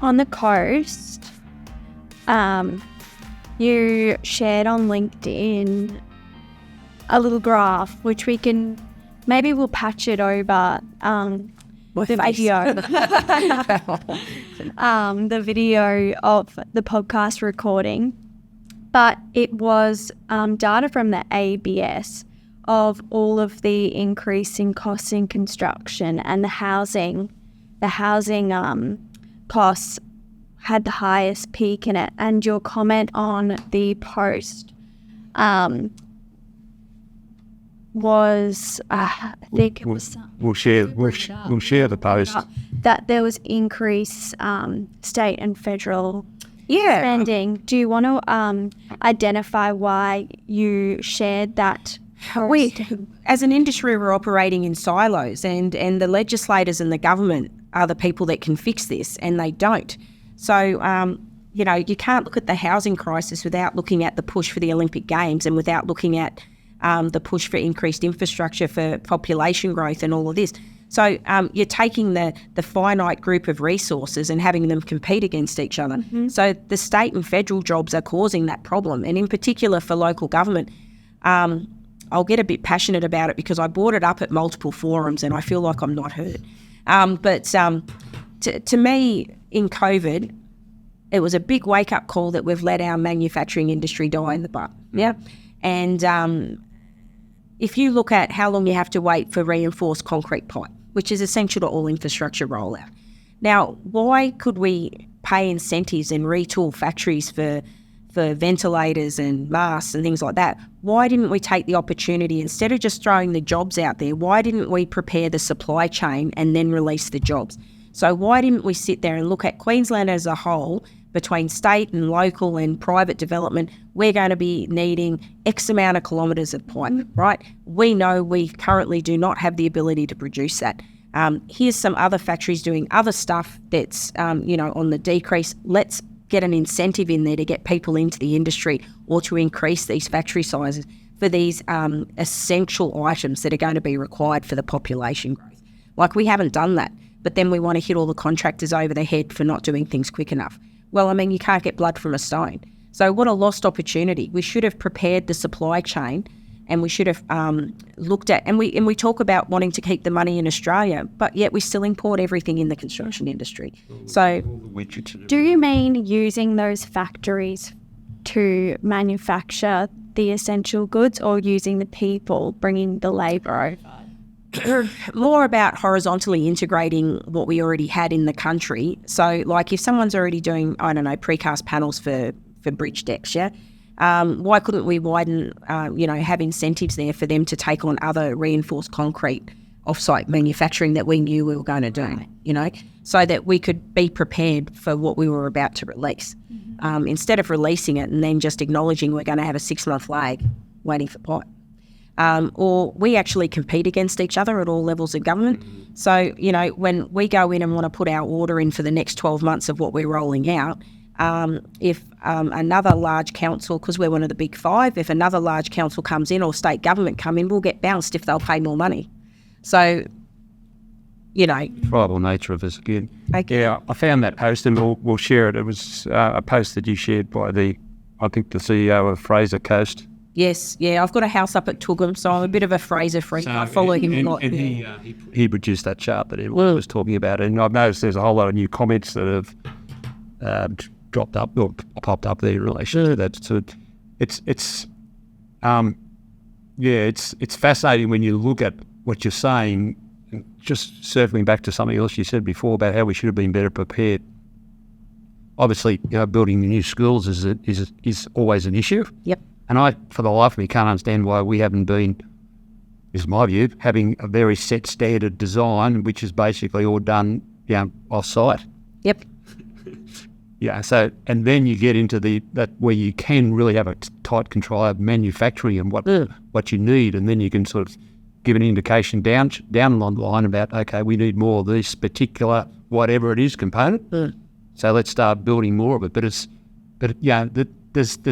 on the coast, you shared on LinkedIn a little graph, which we'll patch it over the video. The video of the podcast recording, but it was data from the ABS of all of the increase in costs in construction, and the housing costs had the highest peak in it. And your comment on the post was, I think it was... We'll share the post. That there was increased state and federal spending. Do you want to identify why you shared that post? As an industry, we're operating in silos, and the legislators and the government are the people that can fix this, and they don't. So, you can't look at the housing crisis without looking at the push for the Olympic Games, and without looking at the push for increased infrastructure for population growth and all of this. So you're taking the finite group of resources and having them compete against each other. Mm-hmm. So the state and federal jobs are causing that problem. And in particular for local government, I'll get a bit passionate about it because I brought it up at multiple forums and I feel like I'm not heard. But to me, in COVID, it was a big wake-up call that we've let our manufacturing industry die in the butt. Yeah. And if you look at how long you have to wait for reinforced concrete pipe, which is essential to all infrastructure rollout. Now, why could we pay incentives and retool factories for ventilators and masks and things like that? Why didn't we take the opportunity, instead of just throwing the jobs out there, why didn't we prepare the supply chain and then release the jobs? So why didn't we sit there and look at Queensland as a whole, between state and local and private development? We're going to be needing X amount of kilometres of pipe, right? We know we currently do not have the ability to produce that. Here's some other factories doing other stuff that's, on the decrease. Let's get an incentive in there to get people into the industry or to increase these factory sizes for these essential items that are going to be required for the population growth. Like, we haven't done that, but then we want to hit all the contractors over the head for not doing things quick enough. Well, I mean, you can't get blood from a stone. So what a lost opportunity. We should have prepared the supply chain, and we should have looked at, and we talk about wanting to keep the money in Australia, but yet we still import everything in the construction industry. So do you mean using those factories to manufacture the essential goods, or using the people, bringing the labour over? More about horizontally integrating what we already had in the country. So, like, if someone's already doing, precast panels for bridge decks, why couldn't we widen, have incentives there for them to take on other reinforced concrete off-site manufacturing that we knew we were going to do, so that we could be prepared for what we were about to release, instead of releasing it and then just acknowledging we're going to have a 6-month lag waiting for pipe. Or we actually compete against each other at all levels of government. So, when we go in and want to put our order in for the next 12 months of what we're rolling out, if another large council, because we're one of the big five, if another large council comes in or state government come in, we'll get bounced if they'll pay more money. So, Tribal nature of this again. Okay. Yeah, I found that post and we'll share it. It was a post that you shared by the CEO of Fraser Coast. Yes, I've got a house up at Toogoom, so I'm a bit of a Fraser freak. I follow him a lot. And he produced that chart that everyone was talking about, and I've noticed there's a whole lot of new comments that have dropped up or popped up there in relation to that. So it's fascinating when you look at what you're saying. Just circling back to something else you said before about how we should have been better prepared. Obviously, building new schools is always an issue. Yep. And I, for the life of me, can't understand why we haven't been, is my view, having a very set standard design, which is basically all done, off-site. Yep. So, and then you get into that where you can really have a tight control of manufacturing and what you need, and then you can sort of give an indication down the line about, okay, we need more of this particular whatever it is component. So let's start building more of it. There's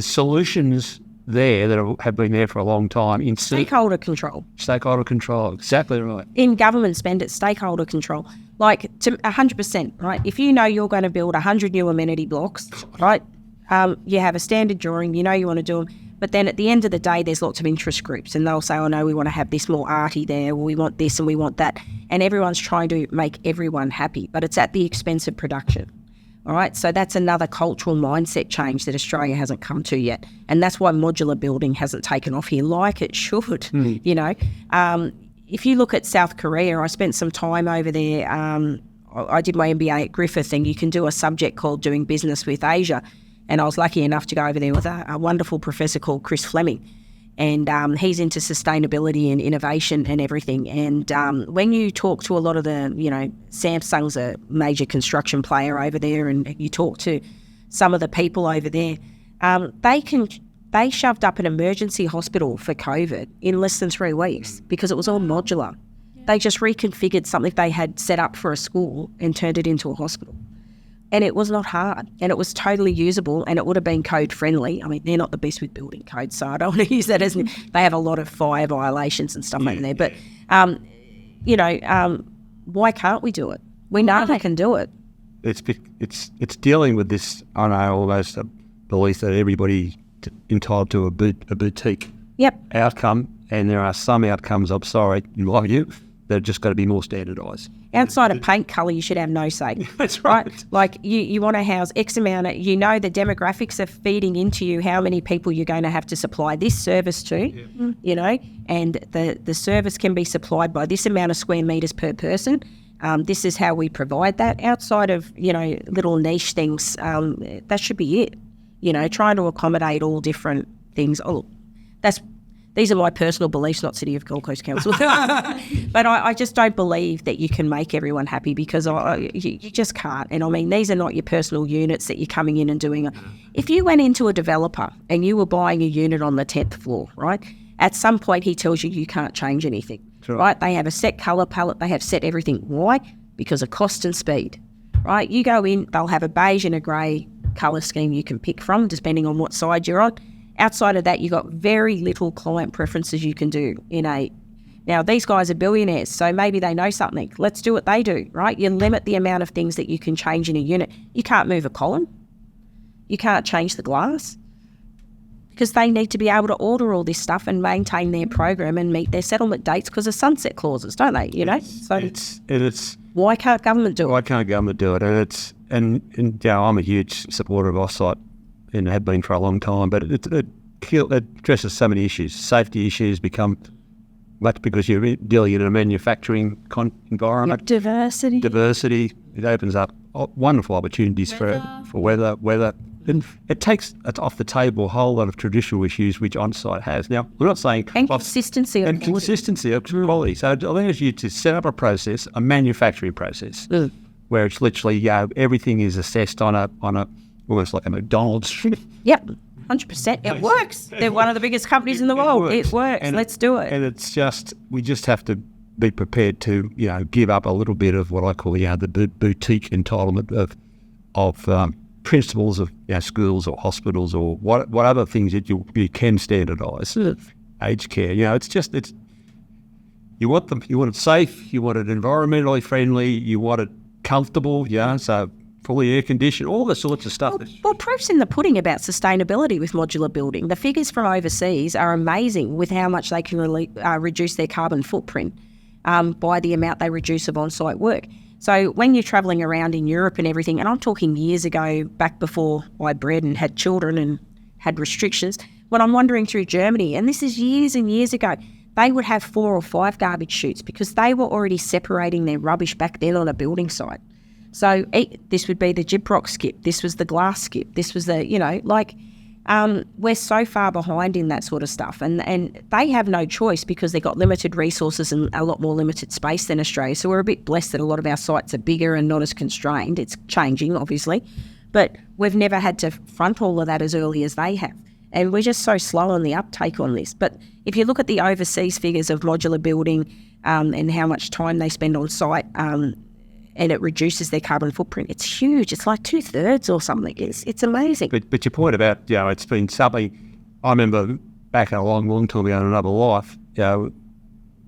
solutions there that have been there for a long time. In stakeholder control. Stakeholder control, exactly right. In government spend, it's stakeholder control. like to 100%, right? If you know you're going to build 100 new amenity blocks, right? You have a standard drawing, you know you want to do them. But then at the end of the day, there's lots of interest groups and they'll say, oh no, we want to have this more arty there, or we want this and we want that. And everyone's trying to make everyone happy, but it's at the expense of production. All right, so that's another cultural mindset change that Australia hasn't come to yet. And that's why modular building hasn't taken off here like it should, you know. If you look at South Korea, I spent some time over there. I did my MBA at Griffith, and you can do a subject called Doing Business with Asia. And I was lucky enough to go over there with a wonderful professor called Chris Fleming. And he's into sustainability and innovation and everything. And when you talk to a lot of the, you know, Samsung's a major construction player over there, and you talk to some of the people over there, they shoved up an emergency hospital for COVID in less than 3 weeks because it was all modular. They just reconfigured something they had set up for a school and turned it into a hospital. And it was not hard, and it was totally usable, and it would have been code friendly. I mean, they're not the best with building code, so I don't want to use that as they have a lot of fire violations and stuff like that. But, you know, why can't we do it? We know they can do it. It's dealing with this, I know, almost a belief that everybody entitled to a boutique outcome, and there are some outcomes, I'm sorry, in my view, that have just got to be more standardised. Outside of paint colour, you should have no say. That's right. Like you want to house X amount of, you know, the demographics are feeding into you how many people you're going to have to supply this service to, you know, and the service can be supplied by this amount of square metres per person. This is how we provide that. Outside of, you know, little niche things, that should be it. You know, trying to accommodate all different things. Oh, these are my personal beliefs, not City of Gold Coast Council. But I just don't believe that you can make everyone happy, because you just can't. And I mean, these are not your personal units that you're coming in and doing. If you went into a developer and you were buying a unit on the 10th floor, right, at some point he tells you can't change anything, right? They have a set colour palette. They have set everything. Why? Because of cost and speed, right? You go in, they'll have a beige and a grey colour scheme you can pick from, depending on what side you're on. Outside of that, you've got very little client preferences you can do in a... Now, these guys are billionaires, so maybe they know something. Let's do what they do, right? You limit the amount of things that you can change in a unit. You can't move a column. You can't change the glass, because they need to be able to order all this stuff and maintain their program and meet their settlement dates because of sunset clauses, don't they? You know, so it's why can't government do it? Why can't government do it? And you know, I'm a huge supporter of offsite, and have been for a long time, but it addresses so many issues. Safety issues become much because you're dealing in a manufacturing environment. Diversity. It opens up wonderful opportunities for weather. And it takes off the table a whole lot of traditional issues which on-site has. Now, we're not saying... And consistency of quality. Consistency of quality. So it allows you to set up a process, a manufacturing process, where it's literally, everything is assessed on a almost like a McDonald's. Yep, 100%. It works. They're one of the biggest companies in the world. It works. Let's do it. And it's just, we just have to be prepared to, give up a little bit of what I call, the boutique entitlement of principles of schools or hospitals or what other things that you can standardise. Aged care, you want it safe, you want it environmentally friendly, you want it comfortable, so fully air conditioned, all the sorts of stuff. Well, proof's in the pudding about sustainability with modular building. The figures from overseas are amazing with how much they can reduce their carbon footprint by the amount they reduce of on-site work. So when you're travelling around in Europe and everything, and I'm talking years ago, back before I bred and had children and had restrictions, when I'm wandering through Germany, and this is years and years ago, they would have 4 or 5 garbage chutes because they were already separating their rubbish back then on a building site. So this would be the gyprock skip, this was the glass skip, this was the, we're so far behind in that sort of stuff. And they have no choice because they've got limited resources and a lot more limited space than Australia. So we're a bit blessed that a lot of our sites are bigger and not as constrained. It's changing, obviously. But we've never had to front all of that as early as they have. And we're just so slow on the uptake on this. But if you look at the overseas figures of modular building and how much time they spend on site, and it reduces their carbon footprint, it's huge. It's like 2/3 or something. It's amazing. But your point about, it's been something, I remember back a long time ago in another life,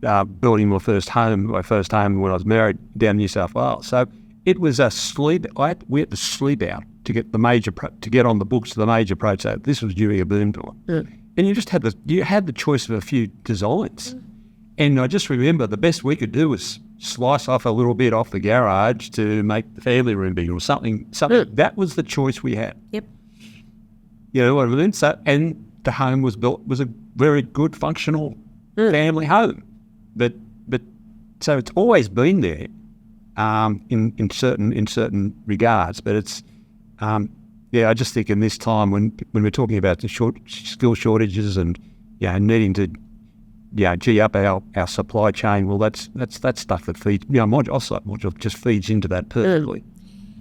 building my first home when I was married down in New South Wales. So it was a sleep. We had to sleep out to get to get on the books of the major projects. So this was during a boom time, and you just had the choice of a few designs. And I just remember the best we could do was slice off a little bit off the garage to make the family room bigger or something. That was the choice we had. Yep. You know what I mean? So, and the home was a very good, functional family home. But so it's always been there in certain regards. But it's I just think in this time when we're talking about the skill shortages and needing to gee up our supply chain, well that's stuff that feeds module just feeds into that perfectly.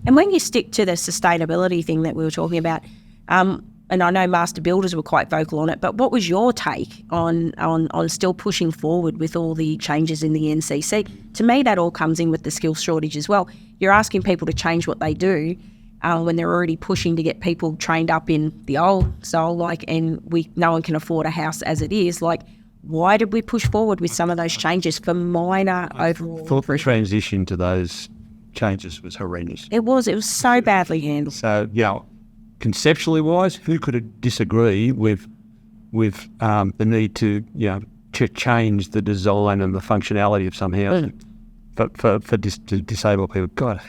And when you stick to the sustainability thing that we were talking about, and I know master builders were quite vocal on it, but what was your take on still pushing forward with all the changes in the NCC? To me, that all comes in with the skills shortage as well. You're asking people to change what they do when they're already pushing to get people trained up in the old style, and no one can afford a house as it is. Why did we push forward with some of those changes for minor overall? I thought the transition to those changes was horrendous. It was so badly handled. So, conceptually wise, who could disagree with the need to change the design and the functionality of some housing for disabled people? God,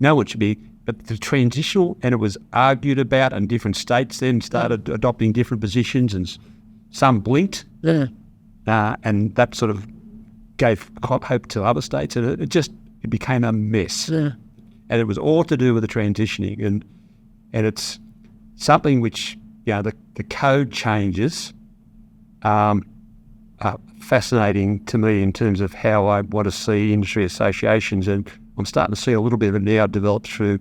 no one should be. But the transitional, and it was argued about, and different states then started adopting different positions, and some blinked, and that sort of gave hope to other states, and it became a mess. And it was all to do with the transitioning, and it's something which the code changes are fascinating to me in terms of how I want to see industry associations, and I'm starting to see a little bit of it now develop through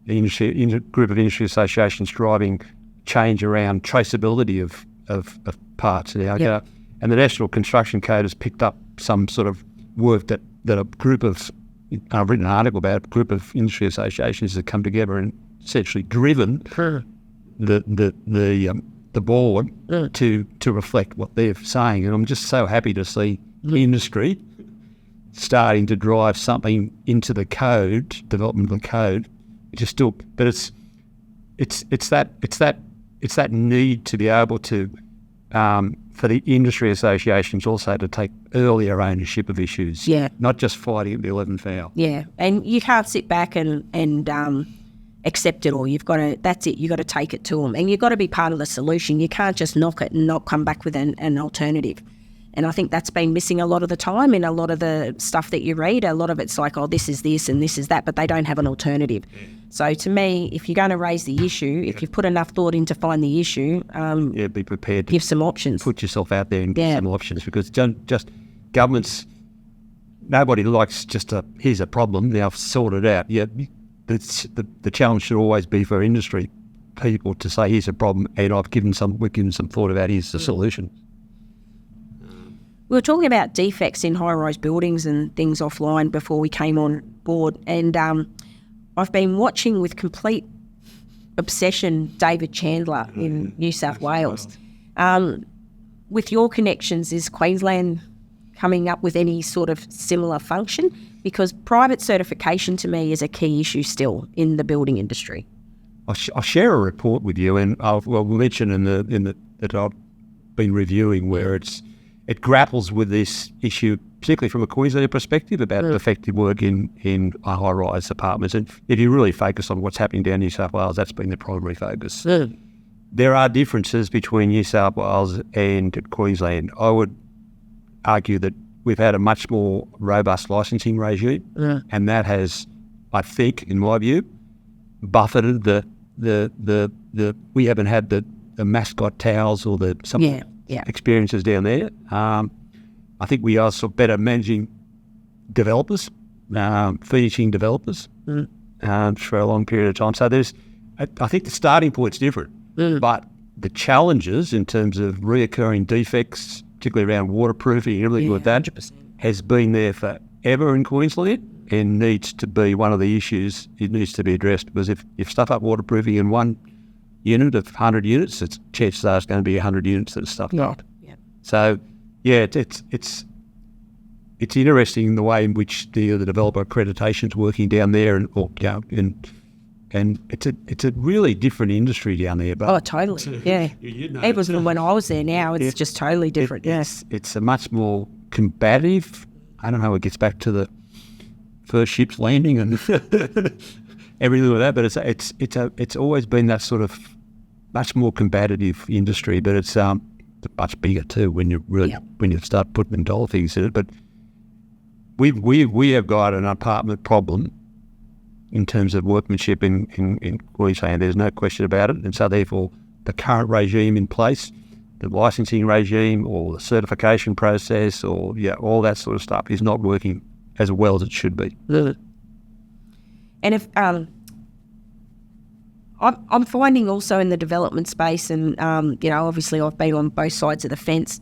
the group of industry associations driving change around traceability of parts now. And the National Construction Code has picked up some sort of work that a group of, I've written an article about, a group of industry associations that come together and essentially driven the board to reflect what they're saying. And I'm just so happy to see industry starting to drive something into the code, development of the code, which is still, but it's that need to be able to for the industry associations also to take earlier ownership of issues, not just fighting at the 11th hour. Yeah, and you can't sit back and accept it all. You've got to, that's it, you've got to take it to them, and you've got to be part of the solution. You can't just knock it and not come back with an alternative. And I think that's been missing a lot of the time in a lot of the stuff that you read. A lot of it's like, oh, this is this and this is that, but they don't have an alternative. So to me, if you're going to raise the issue, if you've put enough thought in to find the issue, be prepared to give some options. Put yourself out there and give some options, because just governments, nobody likes just here's a problem, now sort it out. The challenge should always be for industry people to say, here's a problem, and we've given some thought about here's the solution. We were talking about defects in high-rise buildings and things offline before we came on board, and I've been watching with complete obsession David Chandler in New South Wales. With your connections, is Queensland coming up with any sort of similar function? Because private certification to me is a key issue still in the building industry. I'll share a report with you, and we'll mention in the that I've been reviewing where it grapples with this issue, particularly from a Queensland perspective, about effective work in high-rise apartments. And if you really focus on what's happening down New South Wales, that's been the primary focus. There are differences between New South Wales and Queensland. I would argue that we've had a much more robust licensing regime, and that has, I think, in my view, buffeted the we haven't had the mascot towels or some experiences down there. I think we are sort of better managing developers, finishing developers for a long period of time. So I think the starting point's different, but the challenges in terms of reoccurring defects, particularly around waterproofing and everything like that, 100%. has been there forever in Queensland and needs to be one of the issues. It needs to be addressed, because if stuff up waterproofing in one unit of 100 units, chances are it's going to be 100 units that are stuffed up. So Yeah, it's interesting the way in which the developer accreditation's working down there, and it's a really different industry down there. But totally, yeah. Even from when I was there, now it's just totally different. Yes, it's a much more combative. I don't know. It gets back to the first ship's landing and everything like that. But it's always been that sort of much more combative industry. But it's much bigger too when you start putting dollar figures in it. But we have got an apartment problem in terms of workmanship in Queensland. There's no question about it. And so therefore the current regime in place, the licensing regime or the certification process or all that sort of stuff is not working as well as it should be. And if I'm finding also in the development space, and obviously I've been on both sides of the fence.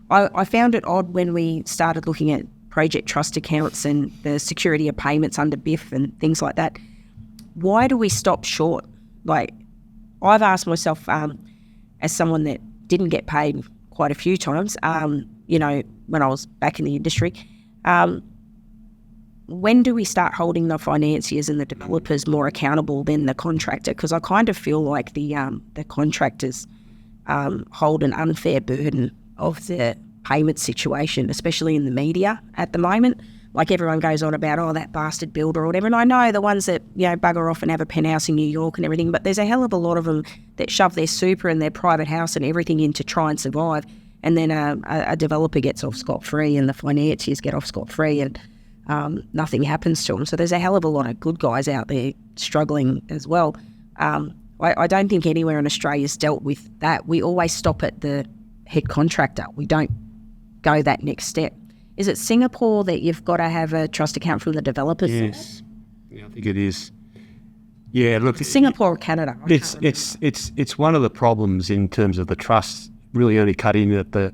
I found it odd when we started looking at project trust accounts and the security of payments under BIF and things like that. Why do we stop short? Like, I've asked myself, as someone that didn't get paid quite a few times, when I was back in the industry, when do we start holding the financiers and the developers more accountable than the contractor? Because I kind of feel like the contractors hold an unfair burden of the payment situation, especially in the media at the moment. Like, everyone goes on about, that bastard builder or whatever. And I know the ones that, bugger off and have a penthouse in New York and everything, but there's a hell of a lot of them that shove their super and their private house and everything in to try and survive. And then a developer gets off scot-free and the financiers get off scot-free and nothing happens to them. So there's a hell of a lot of good guys out there struggling as well. I don't think anywhere in Australia's dealt with that. We always stop at the head contractor. We don't go that next step. Is it Singapore that you've got to have a trust account from the developers? Yes, I think it is. Yeah, look, Singapore or Canada? It's one of the problems in terms of the trusts really only cut in at the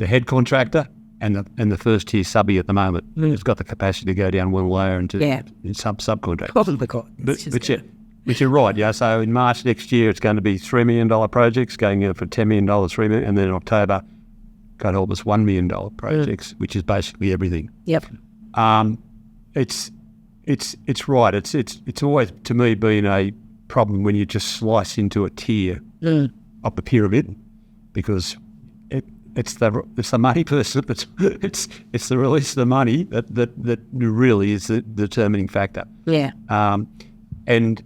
head contractor and the first tier subby at the moment. It's got the capacity to go down one layer into subcontract. But you're right, yeah. So in March next year, it's going to be $3 million projects going in for $10 million, $3 million, and then in October, God help us, $1 million projects, which is basically everything. Yep. It's right. It's always, to me, been a problem when you just slice into a tier of the pyramid, because it's the money person. It's the release of the money that really is the determining factor. Yeah. And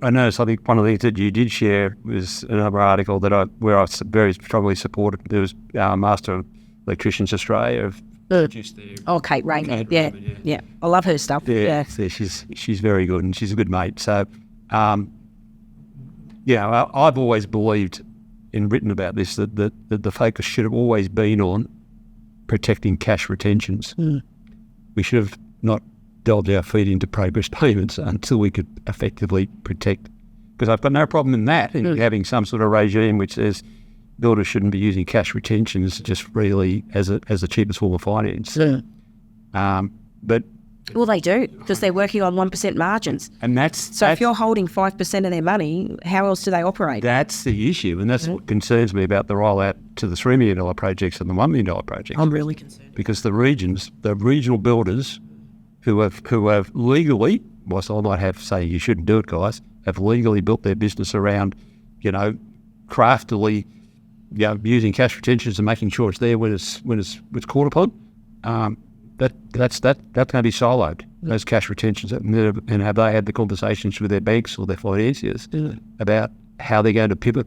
I noticed, I think one of the things that you did share was another article where I very strongly supported. There was Master of Electricians Australia have produced their... Kate Raymond. Yeah. I love her stuff. Yeah. She's very good and she's a good mate. So, I've always believed and written about this that the focus should have always been on protecting cash retentions. We should have not delved our feet into progress payments until we could effectively protect. Because I've got no problem in that, in having some sort of regime which says builders shouldn't be using cash retentions just really as the cheapest form of finance. But well, they do, because they're working on 1% margins. And that's if you're holding 5% of their money, how else do they operate? That's the issue, and that's what concerns me about the rollout to the $3 million projects and the $1 million projects. I'm really concerned. Because the regional builders who have legally, whilst I might have say you shouldn't do it, guys, have legally built their business around, craftily, using cash retentions and making sure it's there when it's called upon. That's going to be siloed, those cash retentions, and have they had the conversations with their banks or their financiers about how they're going to pivot?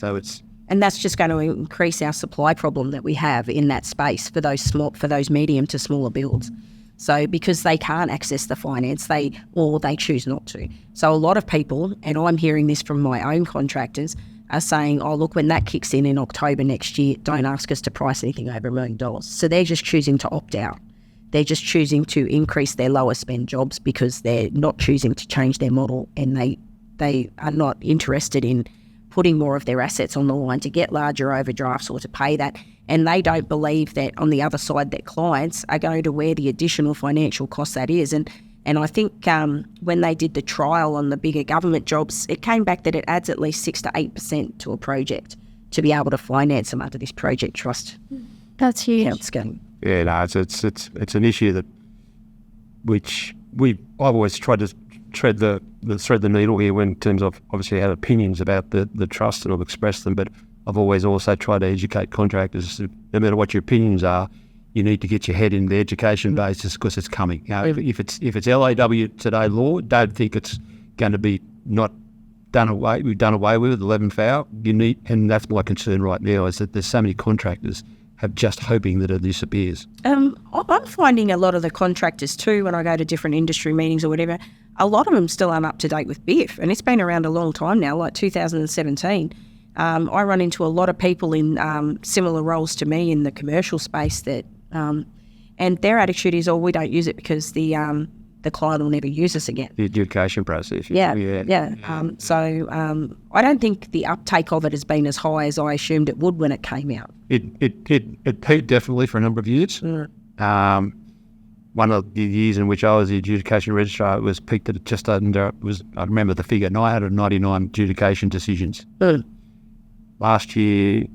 And that's just going to increase our supply problem that we have in that space for those medium to smaller builds. So because they can't access the finance, they choose not to. So a lot of people, and I'm hearing this from my own contractors, are saying, look, when that kicks in October next year, don't ask us to price anything over $1 million. So they're just choosing to opt out. They're just choosing to increase their lower spend jobs because they're not choosing to change their model, and they are not interested in putting more of their assets on the line to get larger overdrafts or to pay that. And they don't believe that on the other side that clients are going to wear the additional financial cost that is. And And I think when they did the trial on the bigger government jobs, it came back that it adds at least 6 to 8% to a project to be able to finance them under this project trust. That's huge. Account scheme. Yeah, no, it's an issue that I've always tried to thread the needle here in terms of obviously have opinions about the trust, and I've expressed them, but I've always also tried to educate contractors. No matter what your opinions are, you need to get your head in the education basis because it's coming. You know, if it's LAW today law, don't think it's going to be not done away. We've done away with 11th hour. And that's my concern right now, is that there's so many contractors have just hoping that it disappears. I'm finding a lot of the contractors too, when I go to different industry meetings or whatever, a lot of them still aren't up to date with BIF, and it's been around a long time now, like 2017. I run into a lot of people in similar roles to me in the commercial space that, and their attitude is, we don't use it because the client will never use us again. The education process. Yeah. So I don't think the uptake of it has been as high as I assumed it would when it came out. It peaked definitely for a number of years. One of the years in which I was the adjudication registrar, it was peaked at just under, I remember the figure, 999 adjudication decisions. Last year,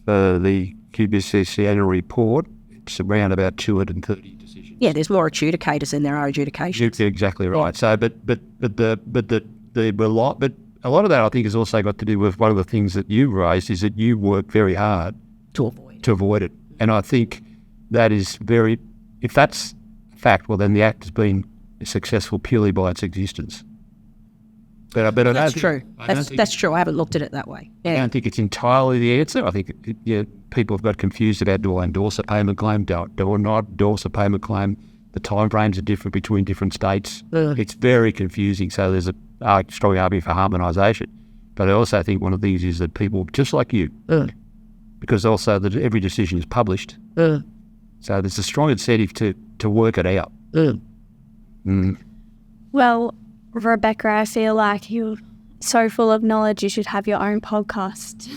for the QBCC annual report, it's around about 230 decisions. Yeah, there's more adjudicators than there are adjudications. You're exactly right. So, but a lot of that I think has also got to do with one of the things that you raised, is that you work very hard to avoid it. And I think that is if that's a fact, well then the Act has been successful purely by its existence. But that's true. That's true. I haven't looked at it that way. Yeah. I don't think it's entirely the answer. I think people have got confused about, do I endorse a payment claim? Do I not endorse a payment claim? The timeframes are different between different states. It's very confusing. So there's a strong argument for harmonisation. But I also think one of the things is that people, just like you, because also that every decision is published, so there's a strong incentive to work it out. Well, Rebecca, I feel like you're so full of knowledge, you should have your own podcast.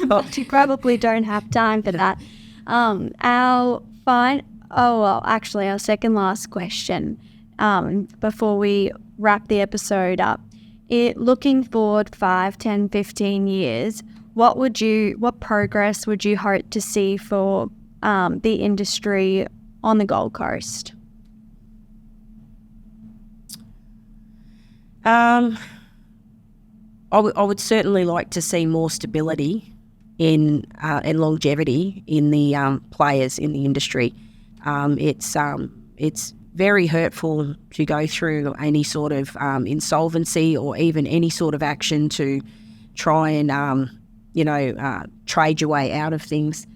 But you probably don't have time for that. Our second last question before we wrap the episode up. Looking forward 5, 10, 15 years, what progress would you hope to see for the industry on the Gold Coast? I would certainly like to see more stability and longevity in the players in the industry. It's very hurtful to go through any sort of insolvency or even any sort of action to try and trade your way out of things.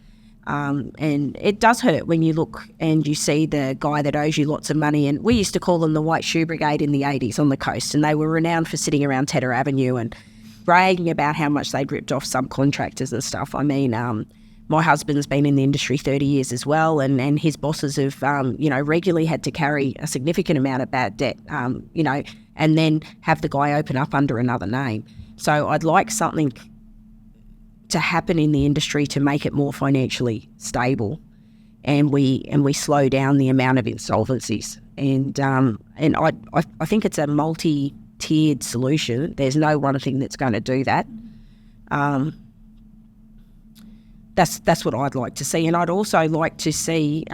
And it does hurt when you look and you see the guy that owes you lots of money. And we used to call them the White Shoe Brigade in the 80s on the coast, and they were renowned for sitting around Tedder Avenue and bragging about how much they'd ripped off subcontractors and stuff. I mean, my husband's been in the industry 30 years as well, and his bosses have, regularly had to carry a significant amount of bad debt, and then have the guy open up under another name. So I'd like something to happen in the industry to make it more financially stable, and we slow down the amount of insolvencies. And I think it's a multi-tiered solution. There's no one thing that's going to do that. That's what I'd like to see, and I'd also like to see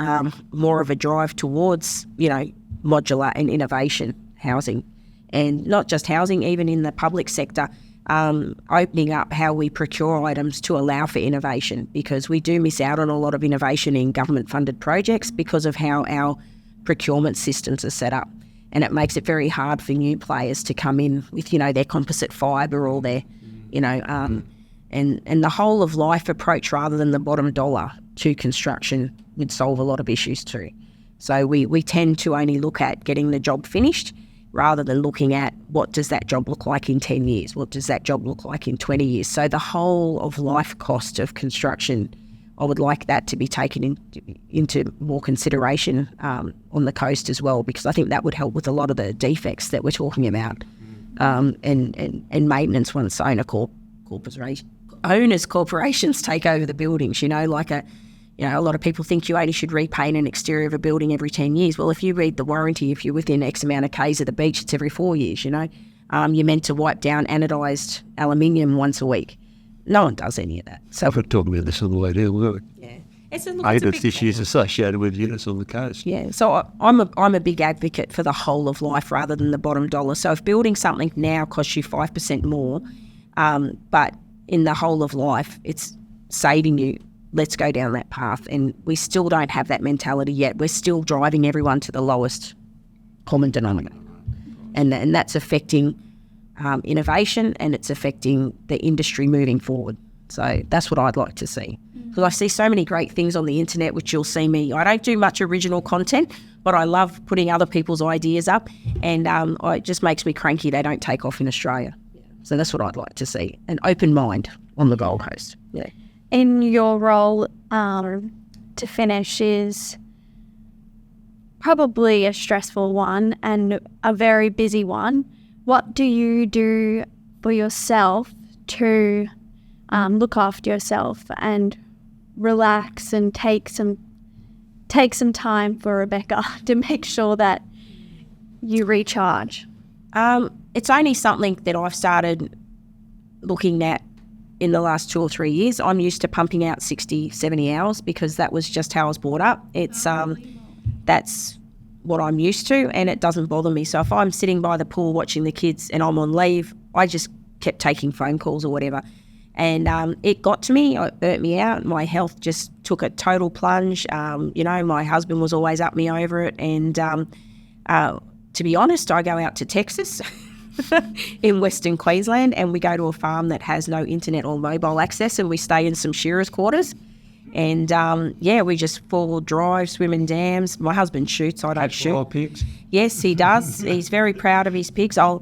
more of a drive towards modular and innovation housing, and not just housing, even in the public sector. Opening up how we procure items to allow for innovation, because we do miss out on a lot of innovation in government-funded projects because of how our procurement systems are set up. And it makes it very hard for new players to come in with, their composite fibre or their, and the whole of life approach rather than the bottom dollar to construction would solve a lot of issues too. So we tend to only look at getting the job finished, rather than looking at what does that job look like in 10 years, what does that job look like in 20 years. So the whole of life cost of construction, I would like that to be taken into more consideration on the coast as well, because I think that would help with a lot of the defects that we're talking about, and maintenance once owners corporations take over the buildings, like a lot of people think you only should repaint an exterior of a building every 10 years. Well, if you read the warranty, if you're within X amount of Ks of the beach, it's every 4 years, You're meant to wipe down anodised aluminium once a week. No one does any of that. So We're talking about this on the way down, weren't we? yeah, it's a Maintenance issues associated with units on the coast. Yeah, so I'm a big advocate for the whole of life rather than the bottom dollar. So if building something now costs you 5% more, but in the whole of life it's saving you, let's go down that path. And we still don't have that mentality yet. We're still driving everyone to the lowest common denominator. And that's affecting innovation, and it's affecting the industry moving forward. So that's what I'd like to see. Because I see so many great things on the internet, which you'll see me. I don't do much original content, but I love putting other people's ideas up, and it just makes me cranky they don't take off in Australia. So that's what I'd like to see, an open mind on the Gold Coast. Yeah. In your role, to finish, is probably a stressful one and a very busy one. What do you do for yourself to look after yourself and relax and take some time for Rebecca to make sure that you recharge? It's only something that I've started looking at in the last 2 or 3 years. I'm used to pumping out 60, 70 hours because that was just how I was brought up. It's that's what I'm used to, and it doesn't bother me. So if I'm sitting by the pool watching the kids and I'm on leave, I just kept taking phone calls or whatever. And it got to me, it burnt me out. My health just took a total plunge. My husband was always up me over it. And to be honest, I go out to Texas in Western Queensland, and we go to a farm that has no internet or mobile access, and we stay in some shearers' quarters. And we just four-wheel drive, swim in dams. My husband shoots, I don't shoot. Wild pigs? Yes, he does. He's very proud of his pigs. I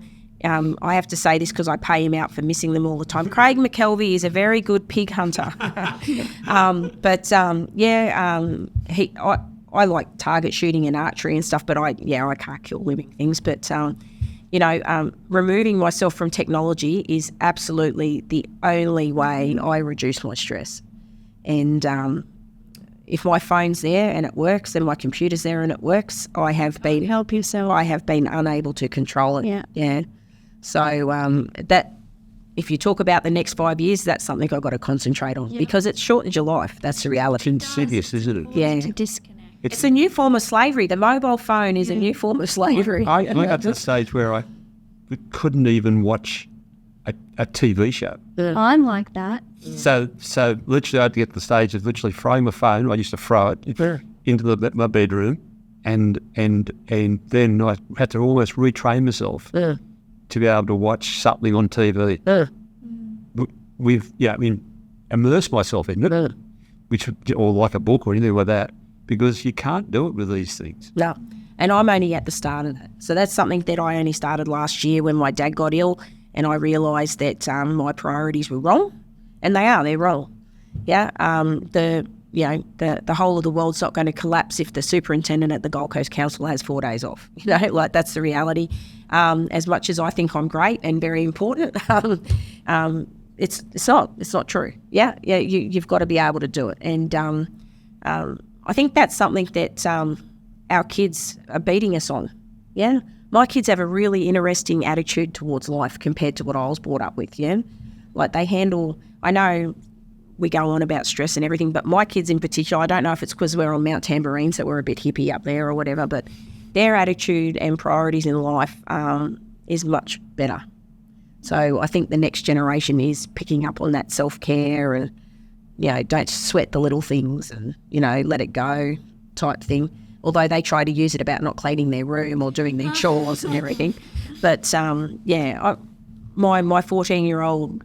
have to say this because I pay him out for missing them all the time. Craig McKelvey is a very good pig hunter. I like target shooting and archery and stuff, but I can't kill living things. But, removing myself from technology is absolutely the only way I reduce my stress. And if my phone's there and it works, and my computer's there and it works, I have been Help yourself. I have been unable to control it. Yeah. So that, if you talk about the next 5 years, that's something I've got to concentrate on because it shortens your life. That's the reality. It's insidious, isn't it? Yeah. To disconnect. It's a new form of slavery. The mobile phone is a new form of slavery. I got to the stage where I couldn't even watch a TV show. I'm like that. So literally I had to get to the stage of literally throwing my phone. I used to throw it into my bedroom, and then I had to almost retrain myself to be able to watch something on TV. Immerse myself in it, or like a book or anything like that, because you can't do it with these things. No. And I'm only at the start of it. So that's something that I only started last year when my dad got ill, and I realised that my priorities were wrong, and they're wrong. Yeah. The whole of the world's not going to collapse if the superintendent at the Gold Coast Council has 4 days off. That's the reality. As much as I think I'm great and very important, it's not true. Yeah. You've got to be able to do it. And I think that's something that our kids are beating us on. Yeah. My kids have a really interesting attitude towards life compared to what I was brought up with. Yeah. Like they handle, I know we go on about stress and everything, but my kids in particular, I don't know if it's because we're on Mount Tambourines that we're a bit hippie up there or whatever, but their attitude and priorities in life is much better. So I think the next generation is picking up on that self-care and, don't sweat the little things and, let it go type thing. Although they try to use it about not cleaning their room or doing their chores and everything. But, my 14-year-old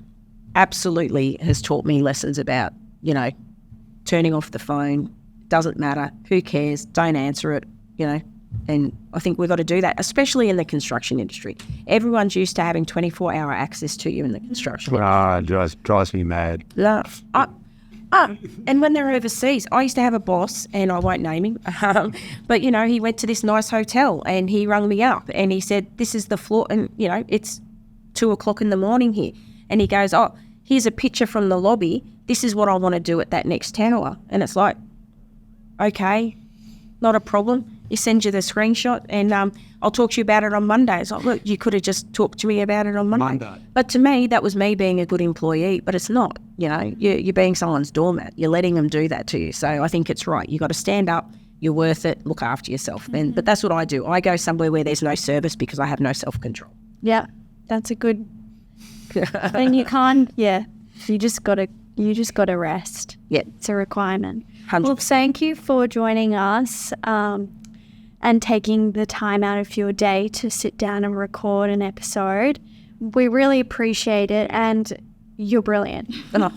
absolutely has taught me lessons about, turning off the phone. Doesn't matter. Who cares? Don't answer it, And I think we've got to do that, especially in the construction industry. Everyone's used to having 24-hour access to you in the construction industry. It drives me mad. And when they're overseas, I used to have a boss, and I won't name him, but, he went to this nice hotel and he rang me up and he said, this is the floor, and, it's 2:00 in the morning here. And he goes, here's a picture from the lobby. This is what I want to do at that next tower. And it's like, Okay, not a problem. He sends you the screenshot and I'll talk to you about it on Monday. It's like, look, you could have just talked to me about it on Monday. But to me, that was me being a good employee, but it's not. You know, you're being someone's doormat. You're letting them do that to you. So I think it's right. You got to stand up. You're worth it. Look after yourself. But that's what I do. I go somewhere where there's no service because I have no self-control. Yeah, that's a good thing. You can't, you just got to rest. Yeah. It's a requirement. 100%. Well, thank you for joining us and taking the time out of your day to sit down and record an episode. We really appreciate it, and you're brilliant.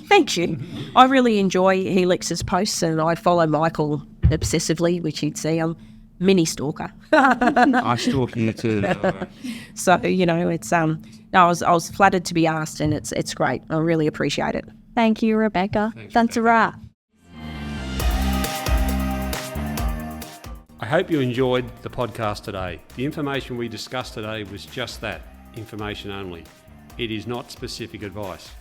Thank you. I really enjoy Helix's posts, and I follow Michael obsessively, which you'd see. I'm mini stalker. I stalk you too. So, you know, it's no, I was flattered to be asked, and it's great. I really appreciate it. Thank you, Rebecca. That's a wrap. I hope you enjoyed the podcast today. The information we discussed today was just that, information only. It is not specific advice.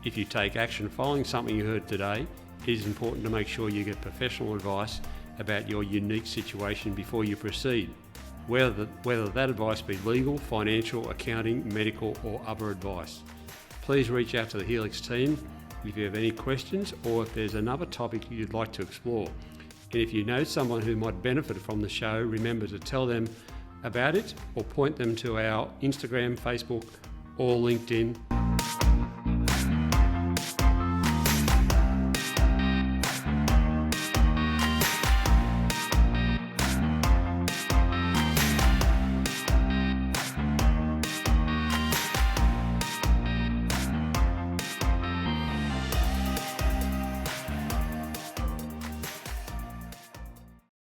If you take action following something you heard today, it is important to make sure you get professional advice about your unique situation before you proceed, whether that advice be legal, financial, accounting, medical or other advice. Please reach out to the Helix team if you have any questions or if there's another topic you'd like to explore. And if you know someone who might benefit from the show, remember to tell them about it or point them to our Instagram, Facebook or LinkedIn